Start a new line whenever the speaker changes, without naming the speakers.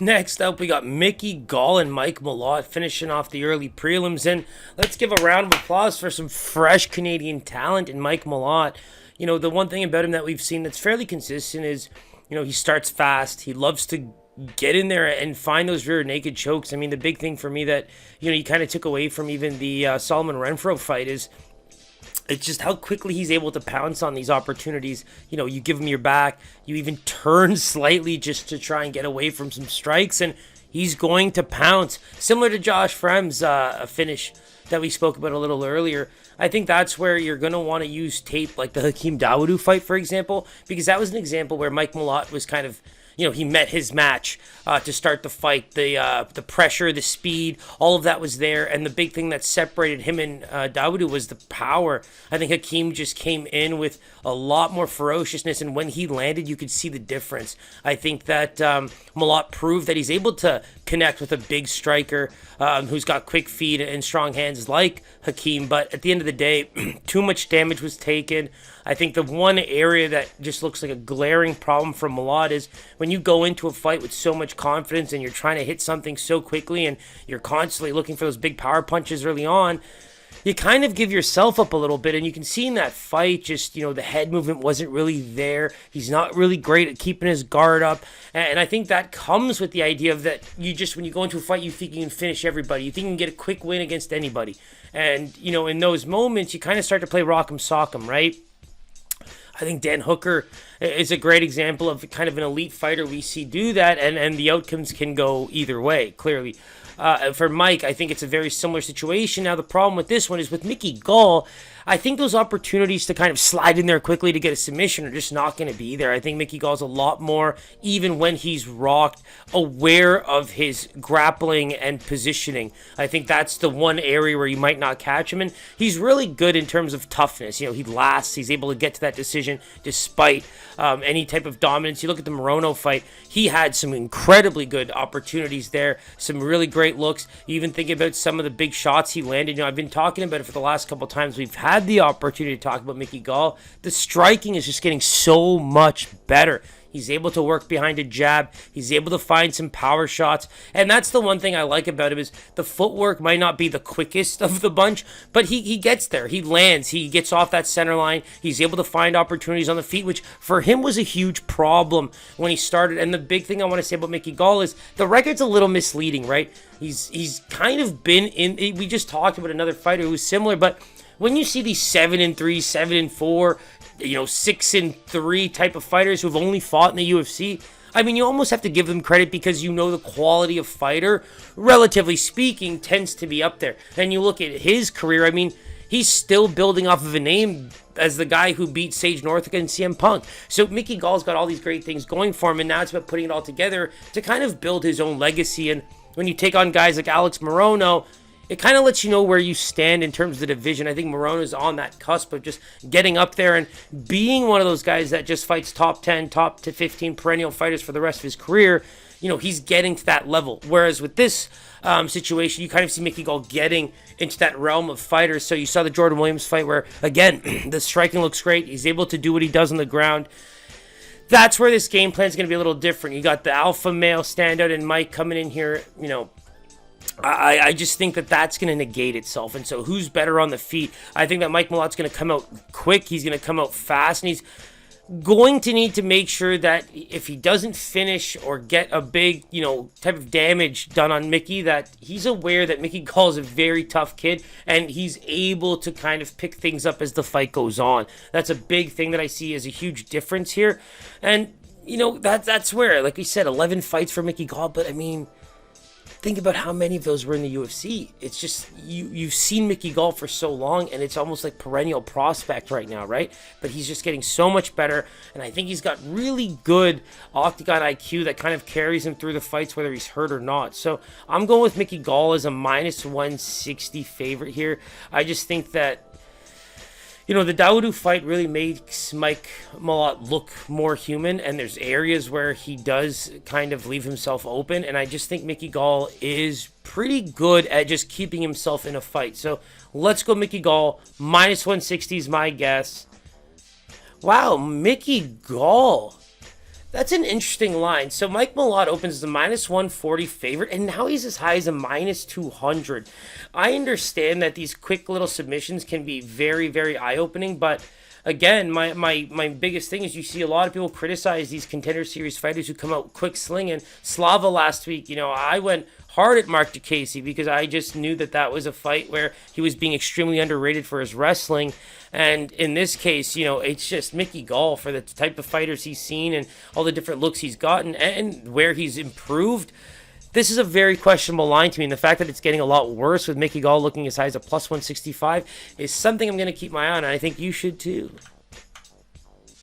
Next up, we got Gall and Mike Malott finishing off the early prelims. And let's give a round of applause for some fresh Canadian talent in Mike Malott. You know, the one thing about him that we've seen that's fairly consistent is, you know, he starts fast. He loves to get in there and find those rear naked chokes. I mean, the big thing for me that, you know, he kind of took away from even the Solomon Renfro fight is it's just how quickly he's able to pounce on these opportunities. You know, you give him your back, you even turn slightly just to try and get away from some strikes, and he's going to pounce. Similar to Josh Frem's finish that we spoke about a little earlier. I think that's where you're going to want to use tape like the Hakeem Dawodu fight, for example, because that was an example where Mike Malott was kind of, you know, he met his match to start the fight. The pressure, the speed, all of that was there. And the big thing that separated him and Dawodu was the power. I think Hakeem just came in with a lot more ferociousness. And when he landed, you could see the difference. I think that Malott proved that he's able to connect with a big striker who's got quick feet and strong hands like Hakeem. But at the end of the day, too much damage was taken. I think the one area that just looks like a glaring problem for Malott is when you go into a fight with so much confidence and you're trying to hit something so quickly and you're constantly looking for those big power punches early on, you kind of give yourself up a little bit. And you can see in that fight, just, you know, the head movement wasn't really there. He's not really great at keeping his guard up. And I think that comes with the idea of that you just, when you go into a fight, you think you can finish everybody. You think you can get a quick win against anybody. And, you know, in those moments, you kind of start to play rock'em sock'em, right? I think Dan Hooker is a great example of kind of an elite fighter we see do that, and the outcomes can go either way, clearly. For Mike, I think it's a very similar situation. Now, the problem with this one is with Mickey Gall, I think those opportunities to kind of slide in there quickly to get a submission are just not going to be there. I think Mickey Gall's a lot more, even when he's rocked, aware of his grappling and positioning. I think that's the one area where you might not catch him. And he's really good in terms of toughness. You know, he lasts. He's able to get to that decision despite any type of dominance. You look at the Morono fight, he had some incredibly good opportunities there, some really great looks. You even think about some of the big shots he landed. You know, I've been talking about it for the last couple of times we've had the opportunity to talk about Mickey Gall. The striking is just getting so much better. He's able to work behind a jab. He's able to find some power shots. And that's the one thing I like about him is the footwork might not be the quickest of the bunch, but he gets there. He lands. He gets off that center line. He's able to find opportunities on the feet, which for him was a huge problem when he started. And the big thing I want to say about Mickey Gall is the record's a little misleading, right? He's kind of been in, we just talked about another fighter who was similar, but when you see these 7-3, 7-4, you know, 6-3 type of fighters who have only fought in the UFC, I mean, you almost have to give them credit because you know the quality of fighter, relatively speaking, tends to be up there. And you look at his career, I mean, he's still building off of a name as the guy who beat Sage Northcutt and CM Punk. So Mickey Gall's got all these great things going for him, and now it's about putting it all together to kind of build his own legacy. And when you take on guys like Alex Morono, it kind of lets you know where you stand in terms of the division. I think Morono's on that cusp of just getting up there and being one of those guys that just fights top 10, top to 15 perennial fighters for the rest of his career. You know, he's getting to that level. Whereas with this situation, you kind of see Mickey Gall getting into that realm of fighters. So you saw the Jordan Williams fight where, again, the striking looks great. He's able to do what he does on the ground. That's where this game plan is going to be a little different. You got the alpha male standout and Mike coming in here, you know, I just think that that's going to negate itself. And so who's better on the feet? I think that Mike Malott's going to come out quick. He's going to come out fast. And he's going to need to make sure that if he doesn't finish or get a big, you know, type of damage done on Mickey, that he's aware that Mickey Gall is a very tough kid and he's able to kind of pick things up as the fight goes on. That's a big thing that I see as a huge difference here. And, you know, that's where, like we said, 11 fights for Mickey Gall. But, I mean, think about how many of those were in the UFC. It's just, you've seen Mickey Gall for so long, and it's almost like perennial prospect right now, right? But he's just getting so much better, and I think he's got really good octagon IQ that kind of carries him through the fights, whether he's hurt or not. So I'm going with Mickey Gall as a minus 160 favorite here. I just think that, you know, the Dawodu fight really makes Mike Malott look more human, and there's areas where he does kind of leave himself open, and I just think Mickey Gall is pretty good at just keeping himself in a fight. So let's go Mickey Gall. Minus 160 is my guess. Wow, Mickey Gall. That's an interesting line. So Mike Malott opens as a -140 favorite, and now he's as high as a -200. I understand that these quick little submissions can be very, very eye-opening, but again, my biggest thing is you see a lot of people criticize these Contender Series fighters who come out quick slinging. Slava last week, I went hard at Mark DeCasey because I just knew that was a fight where he was being extremely underrated for his wrestling. And in this case, it's just Mickey Gall for the type of fighters he's seen and all the different looks he's gotten and where he's improved. This is a very questionable line to me, and the fact that it's getting a lot worse with Mickey Gall looking as high as a +165 is something I'm going to keep my eye on, and I think you should too.